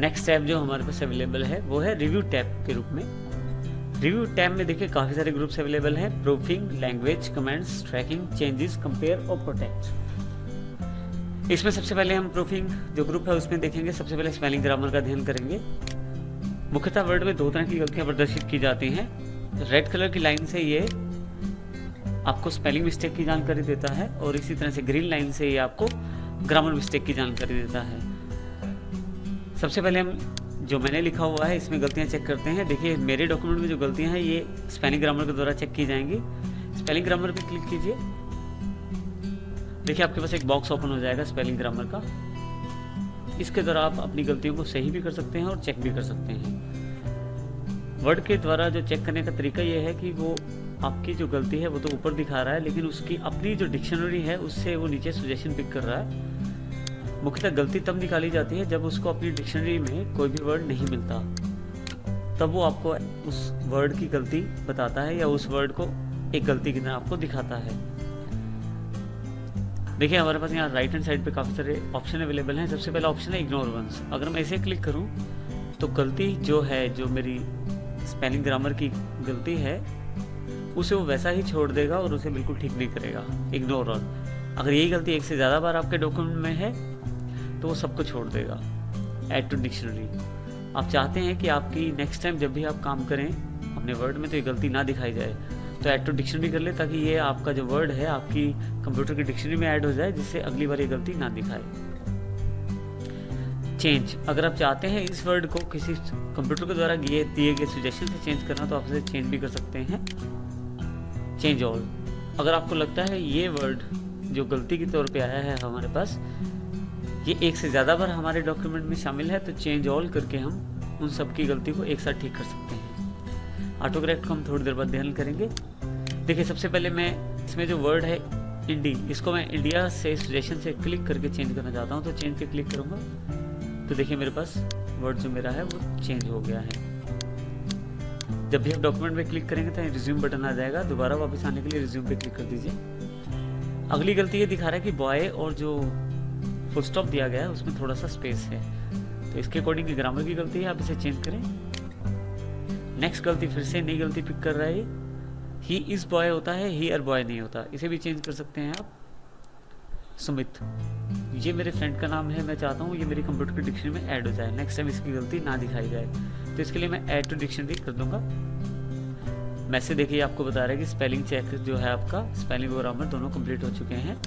Next tab जो हमारे पास available है वो है रिव्यू टैब के रूप में। रिव्यू टैब में देखिए काफ़ी सारे ग्रुप्स अवेलेबल हैं, proofing, language, comments, tracking, changes, compare और प्रोटेक्ट। इसमें सबसे पहले हम प्रूफिंग जो ग्रुप है उसमें देखेंगे। सबसे पहले स्पेलिंग ग्रामर का अध्ययन करेंगे। मुख्यतः वर्ड में दो तरह की गलतियां प्रदर्शित की जाती हैं। रेड कलर की लाइन से ये आपको स्पेलिंग मिस्टेक की जानकारी देता है और इसी तरह से ग्रीन लाइन से ये आपको ग्रामर मिस्टेक की जानकारी देता है। सबसे पहले हम जो मैंने लिखा हुआ है इसमें गलतियां चेक करते हैं। देखिए मेरे डॉक्यूमेंट में जो गलतियां हैं ये स्पेलिंग ग्रामर के द्वारा चेक की जाएंगी। स्पेलिंग ग्रामर पे क्लिक कीजिए। देखिए आपके पास एक बॉक्स ओपन हो जाएगा स्पेलिंग ग्रामर का। इसके द्वारा आप अपनी गलतियों को सही भी कर सकते हैं और चेक भी कर सकते हैं। वर्ड के द्वारा जो चेक करने का तरीका ये है कि वो आपकी जो गलती है वो तो ऊपर दिखा रहा है, लेकिन उसकी अपनी जो डिक्शनरी है उससे वो नीचे सजेशन पिक कर रहा है। मुख्यतः गलती तब निकाली जाती है जब उसको अपनी डिक्शनरी में कोई भी वर्ड नहीं मिलता, तब वो आपको उस वर्ड की गलती बताता है या उस वर्ड को एक गलती की तरह आपको दिखाता है। देखिए हमारे पास यहाँ राइट हैंड साइड पे काफ़ी सारे ऑप्शन अवेलेबल हैं। सबसे पहला ऑप्शन है इग्नोर वंस। अगर मैं इसे क्लिक करूँ तो गलती जो है, जो मेरी स्पेलिंग ग्रामर की गलती है, उसे वो वैसा ही छोड़ देगा और उसे बिल्कुल ठीक नहीं करेगा। Ignore all. अगर यही गलती एक से ज़्यादा बार आपके डॉक्यूमेंट में है तो वो सबको छोड़ देगा। Add to dictionary. आप चाहते हैं कि आपकी नेक्स्ट टाइम जब भी आप काम करें अपने वर्ड में तो ये गलती ना दिखाई जाए, तो ऐड टू डिक्शनरी कर ले ताकि ये आपका जो वर्ड है आपकी कंप्यूटर की डिक्शनरी में ऐड हो जाए, जिससे अगली बार ये गलती ना दिखाए। चेंज। अगर आप चाहते हैं इस वर्ड को किसी कंप्यूटर के द्वारा दिए गए सजेशन से चेंज करना तो आप इसे चेंज भी कर सकते हैं। Change all. अगर आपको लगता है ये वर्ड जो गलती के तौर पे आया है हमारे पास, ये एक से ज़्यादा बार हमारे डॉक्यूमेंट में शामिल है, तो चेंज ऑल करके हम उन सब की गलती को एक साथ ठीक कर सकते हैं। ऑटो करेक्ट को हम थोड़ी देर बाद ध्यान करेंगे। देखिए सबसे पहले मैं इसमें जो वर्ड है इंडी, इसको मैं इंडिया से सजेशन से क्लिक करके चेंज करना चाहता हूँ, तो चेंज पे क्लिक करूँगा तो देखिए मेरे पास वर्ड जो मेरा है वो चेंज हो गया है। जब भी आप डॉक्यूमेंट पे क्लिक करेंगे तो रिज्यूम बटन आ जाएगा। दोबारा वापस आने के लिए रिज्यूम पे क्लिक कर दीजिए। अगली गलती ये दिखा रहा है कि बॉय और जो फुल स्टॉप दिया गया है उसमें थोड़ा सा स्पेस है, तो इसके अकॉर्डिंग ग्रामर की गलती है, आप इसे चेंज करें। नेक्स्ट गलती फिर से नई गलती पिक कर रहा है। ही इज बॉय होता है, ही आर बॉय नहीं होता, इसे भी चेंज कर सकते हैं आप। सुमित, ये मेरे फ्रेंड का नाम है, मैं चाहता हूँ ये मेरी कंप्यूटर की डिक्शनरी में ऐड हो जाए, नेक्स्ट टाइम इसकी गलती ना दिखाई जाए, तो इसके लिए मैं ऐड टू डिक्शनरी कर दूंगा। मैसेज देखिए आपको बता रहा है कि स्पेलिंग चेक जो है आपका, स्पेलिंग और ग्रामर दोनों कंप्लीट हो चुके हैं।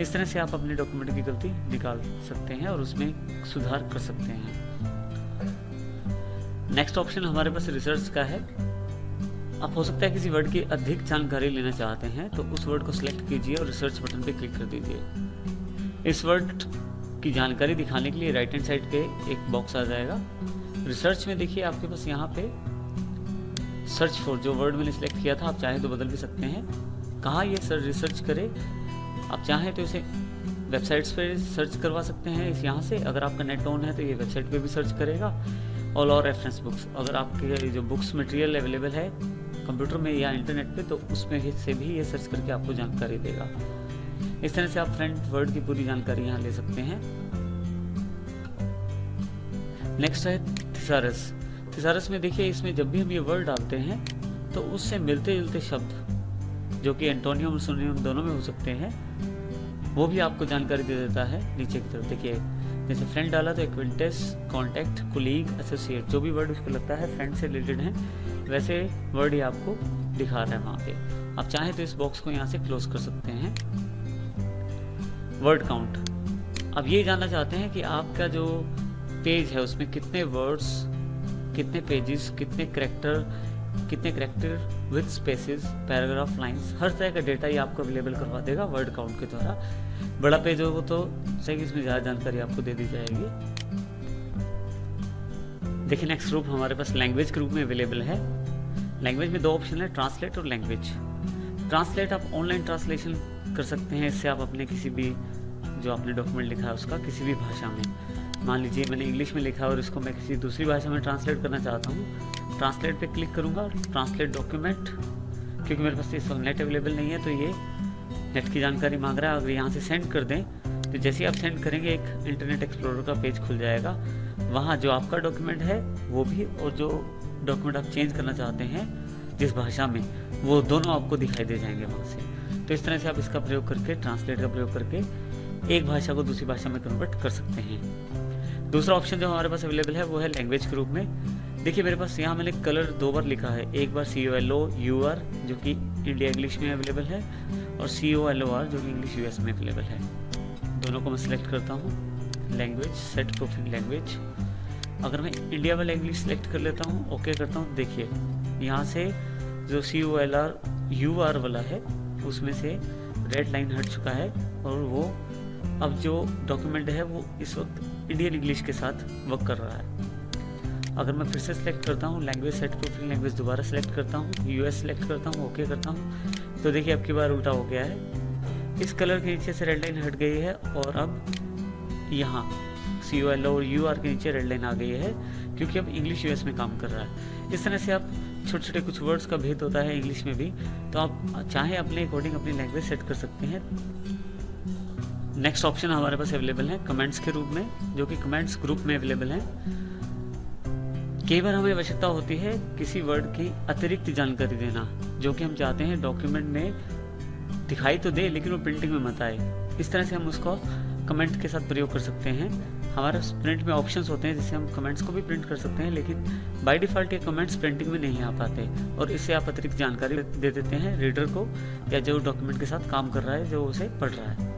इस तरह से आप अपने डॉक्यूमेंट की गलती निकाल सकते हैं और उसमें सुधार कर सकते हैं। नेक्स्ट ऑप्शन हमारे पास रिसर्च का है। आप हो सकता है किसी वर्ड की अधिक जानकारी लेना चाहते हैं, तो उस वर्ड को सिलेक्ट कीजिए और रिसर्च बटन पे क्लिक कर दीजिए। इस वर्ड की जानकारी दिखाने के लिए राइट हैंड साइड पे एक बॉक्स आ जाएगा। रिसर्च में देखिए आपके पास यहाँ पे सर्च फॉर, जो वर्ड मैंने सिलेक्ट किया था, आप चाहें तो बदल भी सकते हैं कहाँ ये रिसर्च करे। आप चाहें तो इसे वेबसाइट्स पे सर्च करवा सकते हैं इस यहाँ से। अगर आपका नेट ऑन है तो ये वेबसाइट पे भी सर्च करेगा। और रेफरेंस बुक्स, अगर आपके जो बुक्स मटेरियल अवेलेबल है कंप्यूटर में या इंटरनेट पे, तो उसमें से भी ये सर्च करके आपको जानकारी देगा। इस तरह से आप फ्रंट वर्ड की पूरी जानकारी यहाँ ले सकते हैं। नेक्स्ट है थिसारस। थिसारस में देखिए इसमें जब भी हम ये वर्ड डालते हैं तो उससे मिलते जुलते शब्द जो कि एंटोनियम और सिनोनिम दोनों में हो सकते हैं, वो भी आपको जानकारी दे देता है। नीचे की तरफ देखिए, जैसे फ्रेंड डाला तो एक्विंटेंस, कॉन्टैक्ट, कोलीग, एसोसिएट, जो भी वर्ड उसको लगता है फ्रेंड से रिलेटेड है, वैसे वर्ड ही आपको दिखा रहा है वहाँ पे। आप चाहें तो इस बॉक्स को यहाँ से क्लोज कर सकते हैं। Word count. अब ये जानना चाहते हैं कि आपका जो पेज है उसमें कितने वर्ड्स, कितने पेजेस, कितने character with spaces, paragraph, lines, हर तरह का डेटा ये आपको अवेलेबल करवा देगा वर्ड काउंट के द्वारा। बड़ा पेज हो तो सही, इसमें ज़्यादा जानकारी आपको दे दी जाएगी। देखिए नेक्स्ट ग्रुप हमारे पास लैंग्वेज के रूप में अवेलेबल है। लैंग्वेज में दो ऑप्शन है, ट्रांसलेट और लैंग्वेज। ट्रांसलेट आप ऑनलाइन ट्रांसलेशन कर सकते हैं। इससे आप अपने किसी भी जो आपने डॉक्यूमेंट लिखा है उसका किसी भी भाषा में, मान लीजिए मैंने इंग्लिश में लिखा है और इसको मैं किसी दूसरी भाषा में ट्रांसलेट करना चाहता हूँ, ट्रांसलेट पे क्लिक करूँगा, ट्रांसलेट डॉक्यूमेंट, क्योंकि मेरे पास इस वक्त नेट अवेलेबल नहीं है तो ये नेट की जानकारी मांग रहा है। अगर यहाँ से सेंड कर दें तो जैसे ही आप सेंड करेंगे एक इंटरनेट एक्सप्लोरर का पेज खुल जाएगा वहाँ जो आपका डॉक्यूमेंट है वो भी, और जो डॉक्यूमेंट आप चेंज करना चाहते हैं जिस भाषा में, वो दोनों आपको दिखाई दे जाएंगे वहाँ से। तो इस तरह से आप इसका प्रयोग करके, ट्रांसलेट का प्रयोग करके एक भाषा को दूसरी भाषा में कन्वर्ट कर सकते हैं। दूसरा ऑप्शन जो हमारे पास अवेलेबल है वो है लैंग्वेज के रूप में। देखिए मेरे पास यहाँ मैंने कलर 2 बार लिखा है, एक बार COLOUR जो कि इंडिया इंग्लिश में अवेलेबल है, और COLOR जो कि इंग्लिश US में अवेलेबल है। दोनों को मैं सिलेक्ट करता हूँ, लैंग्वेज, सेट प्रूफिंग लैंग्वेज। अगर मैं इंडिया वाला इंग्लिश सेलेक्ट कर लेता हूँ, ओके करता हूँ, देखिए यहाँ से जो COLOUR वाला है उसमें से रेड लाइन हट चुका है, और वो अब जो डॉक्यूमेंट है वो इस वक्त इंडियन इंग्लिश के साथ वर्क कर रहा है। अगर मैं फिर से सिलेक्ट करता हूँ लैंग्वेज, सेट प्रूफिंग लैंग्वेज, दोबारा सेलेक्ट करता हूँ, US सेलेक्ट करता हूँ, ओके करता हूँ, तो देखिए अब की बार उल्टा हो गया है। इस कलर के नीचे से रेड लाइन हट गई है, और अब यहाँ COLOUR के नीचे रेड लाइन आ गई है, क्योंकि अब इंग्लिश US में काम कर रहा है। इस तरह से आप छोटे छोटे कुछ वर्ड्स का भेद होता है इंग्लिश में भी, तो आप चाहे अपने अकॉर्डिंग अपनी लैंग्वेज सेट कर सकते हैं। नेक्स्ट ऑप्शन हमारे पास अवेलेबल है कमेंट्स के रूप में, जो कि कमेंट्स ग्रुप में अवेलेबल है। कई बार हमें आवश्यकता होती है किसी वर्ड की अतिरिक्त जानकारी देना, जो कि हम चाहते हैं डॉक्यूमेंट में दिखाई तो दे लेकिन वो प्रिंटिंग में मत आए। इस तरह से हम उसको कमेंट के साथ प्रयोग कर सकते हैं। हमारे प्रिंट में ऑप्शंस होते हैं जिससे हम कमेंट्स को भी प्रिंट कर सकते हैं, लेकिन बाय डिफ़ॉल्ट ये कमेंट्स प्रिंटिंग में नहीं आ पाते, और इससे आप अतिरिक्त जानकारी दे देते हैं रीडर को, या जो डॉक्यूमेंट के साथ काम कर रहा है, जो उसे पढ़ रहा है।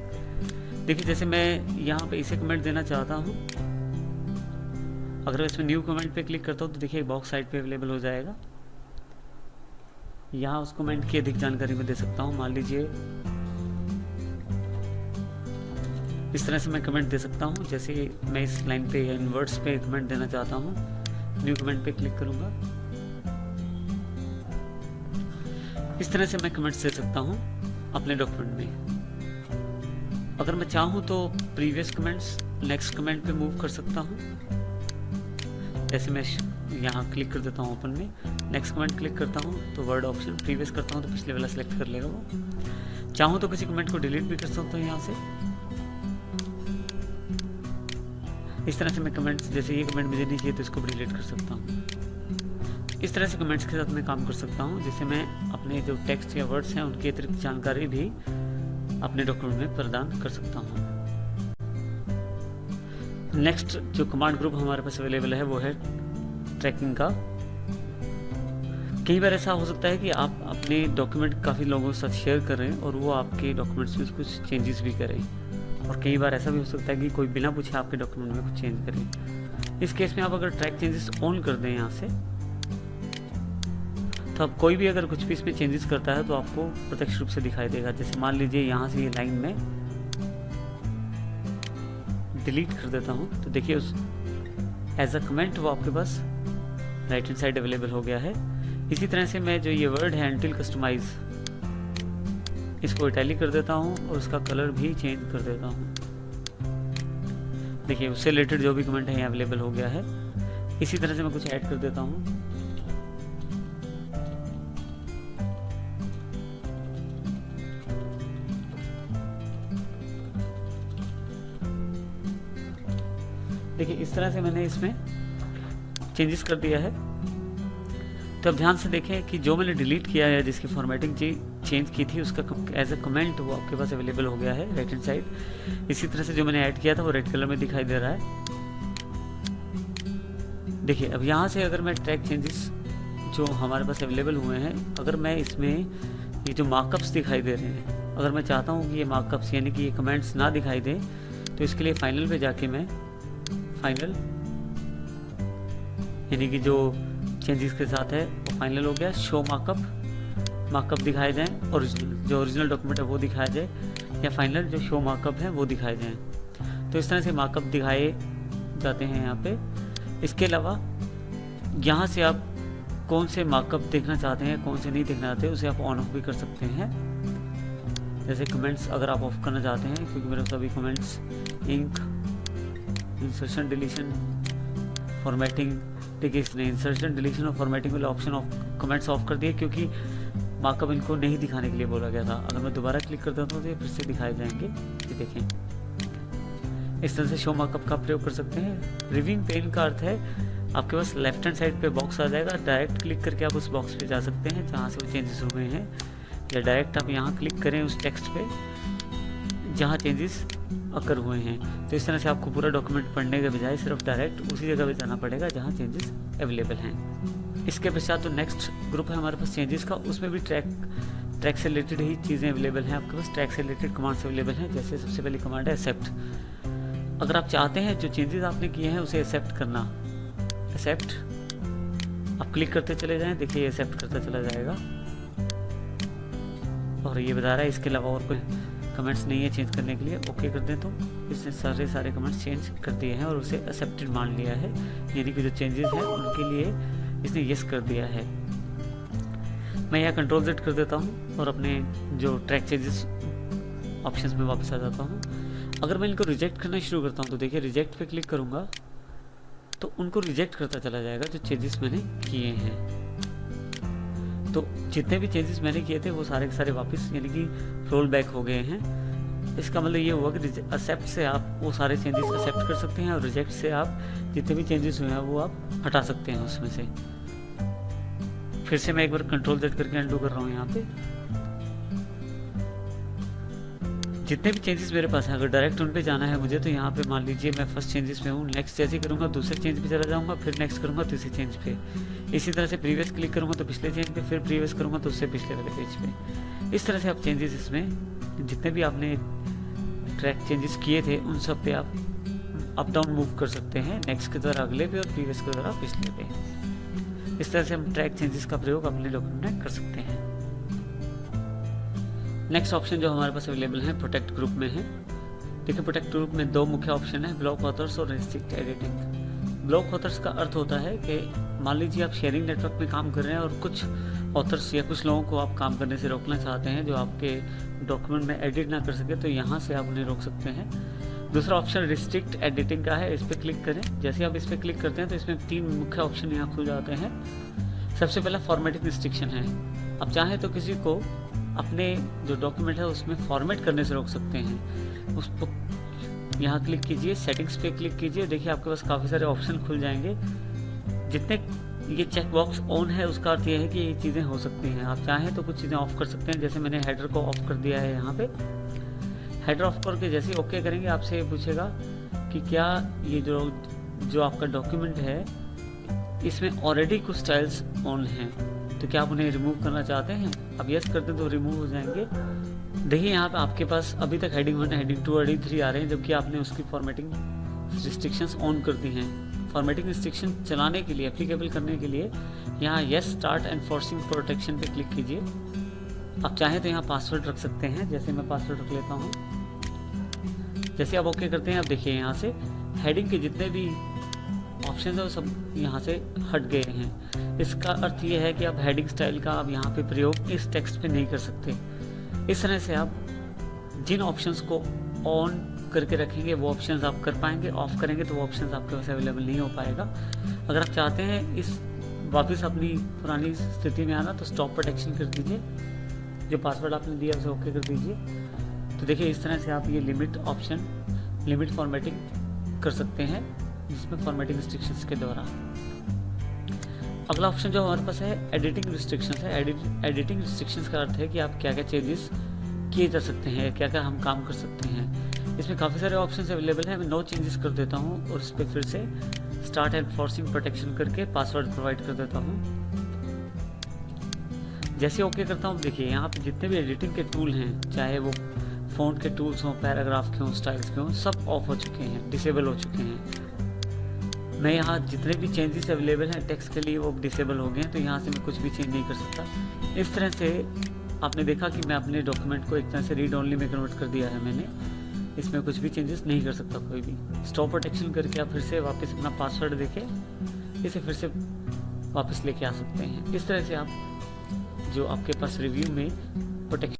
देखिए जैसे मैं यहाँ पे इसे कमेंट देना चाहता हूँ, अगर इसमें न्यू कमेंट पे क्लिक करता हूँ तो देखिए बॉक्स साइड पे अवेलेबल हो जाएगा। यहाँ उस कमेंट की अधिक जानकारी मैं दे सकता हूँ। मान लीजिए इस तरह से मैं कमेंट दे सकता हूँ, जैसे मैं इस लाइन पे या इन वर्ड्स पे कमेंट देना चाहता हूँ, न्यू कमेंट पे क्लिक करूँगा। इस तरह से मैं कमेंट्स दे सकता हूँ अपने डॉक्यूमेंट में। अगर मैं चाहूँ तो प्रीवियस कमेंट्स नेक्स्ट कमेंट पे मूव कर सकता हूँ। जैसे मैं यहाँ क्लिक कर देता हूँ ओपन में, नेक्स्ट कमेंट क्लिक करता हूँ तो वर्ड ऑप्शन, प्रीवियस करता हूँ तो पिछले वाला सेलेक्ट कर लेगा वो। चाहूँ तो किसी कमेंट को डिलीट भी कर सकता हूँ यहाँ से। इस तरह से मैं कमेंट्स, जैसे ये कमेंट मुझे नहीं चाहिए तो इसको भी डिलीट कर सकता हूँ। इस तरह से कमेंट्स के साथ मैं काम कर सकता हूँ, जिससे मैं अपने जो टेक्स्ट या वर्ड्स हैं उनकी अतिरिक्त जानकारी भी अपने डॉक्यूमेंट में प्रदान कर सकता हूँ। नेक्स्ट जो कमांड ग्रुप हमारे पास अवेलेबल है वो है ट्रैकिंग का। कई बार ऐसा हो सकता है कि आप अपने डॉक्यूमेंट काफ़ी लोगों के साथ शेयर कर रहे हैं और वो आपके डॉक्यूमेंट्स में कुछ चेंजेस भी करें, और कई बार ऐसा भी हो सकता है कि कोई बिना पूछे आपके डॉक्यूमेंट में कुछ चेंज करे। इस केस में आप अगर ट्रैक चेंजेस ऑन कर दें यहाँ से, तो अब कोई भी अगर कुछ भी इसमें चेंजेस करता है तो आपको प्रत्यक्ष रूप से दिखाई देगा। जैसे मान लीजिए यहाँ से ये लाइन में डिलीट कर देता हूँ तो देखिए उस एज अ कमेंट वो आपके पास राइट हैंड साइड अवेलेबल हो गया है। इसी तरह से मैं जो ये वर्ड है अनटिल कस्टमाइज, इसको इटैलिक कर देता हूँ और उसका कलर भी चेंज कर देता हूँ। देखिए उससे रिलेटेड जो भी कमेंट है यहाँ अवेलेबल हो गया है। इसी तरह से मैं कुछ ऐड कर देता हूँ। देखिए इस तरह से मैंने इसमें चेंजेस कर दिया है। तो अब ध्यान से देखें कि जो मैंने डिलीट किया है, जिसकी फॉर्मेटिंग चेंज की थी, उसका एज अ कमेंट वो आपके पास अवेलेबल हो गया है राइट हैंड साइड। इसी तरह से जो मैंने ऐड किया था वो रेड कलर में दिखाई दे रहा है। देखिए अब यहाँ से अगर मैं ट्रैक चेंजेस जो हमारे पास अवेलेबल हुए हैं, अगर मैं इसमें ये जो मार्कअप्स दिखाई दे रहे हैं, अगर मैं चाहता हूँ कि ये मार्कअप्स यानी कि ये कमेंट्स ना दिखाई दें, तो इसके लिए फाइनल पे जाके मैं फाइनल यानी कि जो चेंजेस के साथ है वो फाइनल हो गया, शो मार्कअप दिखाए जाएं, और जो ओरिजिनल डॉक्यूमेंट है वो दिखाया जाए, या फाइनल जो शो मार्कअप है वो दिखाए जाएं। तो इस तरह से मार्कअप दिखाए जाते हैं यहाँ पे। इसके अलावा यहाँ से आप कौन से मार्कअप देखना चाहते हैं, कौन से नहीं देखना चाहते, उसे आप ऑन ऑफ भी कर सकते हैं। जैसे कमेंट्स अगर आप ऑफ करना चाहते हैं, क्योंकि मेरे सभी comments ink, insertion, deletion, formatting, देखिए इसने इंसर्शन, डिलीशन और फॉर्मेटिंग वाले ऑप्शन ऑफ कमेंट्स ऑफ कर दिए, क्योंकि मार्कअप इनको नहीं दिखाने के लिए बोला गया था। अगर मैं दोबारा क्लिक करता हूँ तो ये फिर से दिखाए जाएंगे। ये देखें इस तरह से शो मार्कअप का प्रयोग कर सकते हैं। रिव्यूइंग पेन का अर्थ है आपके पास लेफ्ट हैंड साइड पे बॉक्स आ जाएगा, डायरेक्ट क्लिक करके आप उस बॉक्स पे जा सकते हैं जहाँ से वो चेंजेस हुए हैं, या डायरेक्ट आप यहाँ क्लिक करें उस टेक्स्ट पे जहाँ चेंजेस अकर हुए हैं। तो इस तरह से आपको पूरा डॉक्यूमेंट पढ़ने के बजाय सिर्फ डायरेक्ट उसी जगह पे जाना पड़ेगा जहाँ चेंजेस अवेलेबल हैं। इसके पश्चात तो नेक्स्ट ग्रुप है हमारे पास चेंजेस का, उसमें भी ट्रैक से रिलेटेड ही चीज़ें अवेलेबल हैं आपके पास, ट्रैक से रिलेटेड कमांड्स अवेलेबल हैं। जैसे सबसे पहली कमांड है एक्सेप्ट। अगर आप चाहते हैं जो चेंजेस आपने किए हैं उसे एक्सेप्ट करना, एक्सेप्ट आप क्लिक करते चले जाएं, देखिए एक्सेप्ट करता चला जाएगा और ये बता रहा है इसके अलावा और कोई कमेंट्स नहीं है चेंज करने के लिए। ओके कर दें तो इसने सारे कमेंट्स चेंज कर दिए हैं और उसे एक्सेप्टेड मान लिया है, यानी कि जो चेंजेस हैं उनके लिए इसने यस कर दिया है। मैं यहाँ कंट्रोल Z कर देता हूँ और अपने जो ट्रैक चेंजेस ऑप्शंस में वापस आ जाता हूँ। अगर मैं इनको रिजेक्ट करना शुरू करता हूँ तो देखिए रिजेक्ट पे क्लिक करूँगा तो उनको रिजेक्ट करता चला जाएगा जो चेंजेस मैंने किए हैं। तो जितने भी चेंजेस मैंने किए थे वो सारे के सारे वापस यानी कि रोल बैक हो गए हैं। इसका मतलब ये हुआ कि एक्सेप्ट से आप वो सारे चेंजेस एक्सेप्ट कर सकते हैं और रिजेक्ट से आप जितने भी चेंजेस हुए हैं वो आप हटा सकते हैं उसमें से। फिर से मैं एक बार कंट्रोल Z करके अंडू कर रहा हूँ। यहाँ पे जितने भी चेंजेस मेरे पास हैं अगर डायरेक्ट उन पे जाना है मुझे तो यहाँ पे मान लीजिए मैं फर्स्ट चेंजेस में हूँ, नेक्स्ट जैसे करूँगा दूसरे चेंज पे चला जाऊँगा, फिर नेक्स्ट करूँगा तीसरे चेंज पे, इसी तरह से प्रीवियस क्लिक करूँगा तो पिछले चेंज पे, फिर प्रीवियस करूँगा तो उससे पिछले वाले पेज पे। इस तरह से आप चेंजेस इसमें जितने भी आपने ट्रैक चेंजेस किए थे उन सब पे आप अप डाउन मूव कर सकते हैं, नेक्स्ट के द्वारा अगले पे और प्रीवियस के द्वारा पिछले पे। इस तरह से हम ट्रैक चेंजेस का प्रयोग अपने डॉक्यूमेंट में कर सकते हैं। नेक्स्ट ऑप्शन जो हमारे पास अवेलेबल है प्रोटेक्ट ग्रुप में है। देखिए प्रोटेक्ट ग्रुप में दो मुख्य ऑप्शन है, ब्लॉक ऑथर्स और रिस्ट्रिक्ट एडिटिंग। ब्लॉक ऑथर्स का अर्थ होता है कि मान लीजिए आप शेयरिंग नेटवर्क में काम कर रहे हैं और कुछ ऑथर्स या कुछ लोगों को आप काम करने से रोकना चाहते हैं जो आपके डॉक्यूमेंट में एडिट ना कर सके, तो यहाँ से आप उन्हें रोक सकते हैं। दूसरा ऑप्शन रिस्ट्रिक्ट एडिटिंग का है, इस पर क्लिक करें। जैसे आप इस पर क्लिक करते हैं तो इसमें 3 मुख्य ऑप्शन यहाँ खुल जाते हैं। सबसे पहला फॉर्मेटिंग रिस्ट्रिक्शन है। आप चाहें तो किसी को अपने जो डॉक्यूमेंट है उसमें फॉर्मेट करने से रोक सकते हैं। उसको यहाँ क्लिक कीजिए, सेटिंग्स पे क्लिक कीजिए, देखिए आपके पास काफ़ी सारे ऑप्शन खुल जाएंगे। जितने ये चेक बॉक्स ऑन है उसका अर्थ ये है कि ये चीज़ें हो सकती हैं। आप चाहें तो कुछ चीज़ें ऑफ कर सकते हैं, जैसे मैंने हेडर को ऑफ कर दिया है। यहाँ पे हेडर ऑफ करके जैसे ओके करेंगे आपसे ये पूछेगा कि क्या ये जो आपका डॉक्यूमेंट है इसमें ऑलरेडी कुछ स्टाइल्स ऑन हैं, तो क्या आप उन्हें रिमूव करना चाहते हैं। अब यस करते हैं तो रिमूव हो जाएंगे। देखिए यहाँ पे आपके पास अभी तक हेडिंग 1, हेडिंग 2, हेडिंग 3 आ रहे हैं, जबकि आपने उसकी फॉर्मेटिंग रिस्ट्रिक्शंस ऑन कर दी हैं। फॉर्मेटिंग रिस्ट्रिक्शन चलाने के लिए, एप्लीकेबल करने के लिए यहाँ यस स्टार्ट एनफोर्सिंग प्रोटेक्शन पे क्लिक कीजिए। आप चाहें तो यहाँ पासवर्ड रख सकते हैं, जैसे मैं पासवर्ड रख लेता हूँ। जैसे आप ओके करते हैं आप देखिए यहाँ से हेडिंग के जितने भी ऑप्शन है वो सब यहाँ से हट गए हैं। इसका अर्थ ये है कि आप हेडिंग स्टाइल का आप यहाँ पे प्रयोग इस टेक्स्ट पे नहीं कर सकते। इस तरह से आप जिन ऑप्शंस को ऑन करके रखेंगे वो ऑप्शंस आप कर पाएंगे, ऑफ करेंगे तो वो ऑप्शंस आपके पास अवेलेबल नहीं हो पाएगा। अगर आप चाहते हैं इस वापस अपनी पुरानी स्थिति में आना तो स्टॉप प्रोटेक्शन कर दीजिए, जो पासवर्ड आपने दिया उसे ओके कर दीजिए। तो देखिए इस तरह से आप ये लिमिट ऑप्शन, लिमिट फॉर्मेटिंग कर सकते हैं जिसमें फॉर्मेटिंग रिस्ट्रिक्शंस के द्वारा। अगला ऑप्शन जो हमारे पास है एडिटिंग रिस्ट्रिक्शंस है। एडिटिंग रिस्ट्रिक्शंस का अर्थ है कि आप क्या क्या चेंजेस किए जा सकते हैं, क्या क्या हम काम कर सकते हैं। इसमें काफ़ी सारे ऑप्शंस अवेलेबल हैं। मैं नो चेंजेस कर देता हूँ और इस पर फिर से स्टार्ट एनफोर्सिंग प्रोटेक्शन करके पासवर्ड प्रोवाइड कर देता हूँ। जैसे ओके करता हूँ देखिए यहाँ पे जितने भी एडिटिंग के टूल हैं, चाहे वो फ़ॉन्ट के टूल्स हों, पैराग्राफ के हों, स्टाइल्स के हों, सब ऑफ हो चुके हैं, डिसेबल हो चुके हैं। मैं यहाँ जितने भी चेंजेस अवेलेबल हैं टेक्स्ट के लिए वो डिसेबल हो गए हैं, तो यहाँ से मैं कुछ भी चेंज नहीं कर सकता। इस तरह से आपने देखा कि मैं अपने डॉक्यूमेंट को एक तरह से रीड ओनली में कन्वर्ट कर दिया है मैंने। इसमें कुछ भी चेंजेस नहीं कर सकता कोई भी। स्टॉप प्रोटेक्शन करके आप फिर से वापस अपना पासवर्ड देके इसे फिर से वापस लेके आ सकते हैं। इस तरह से आप जो आपके पास रिव्यू में प्रोटेक्शन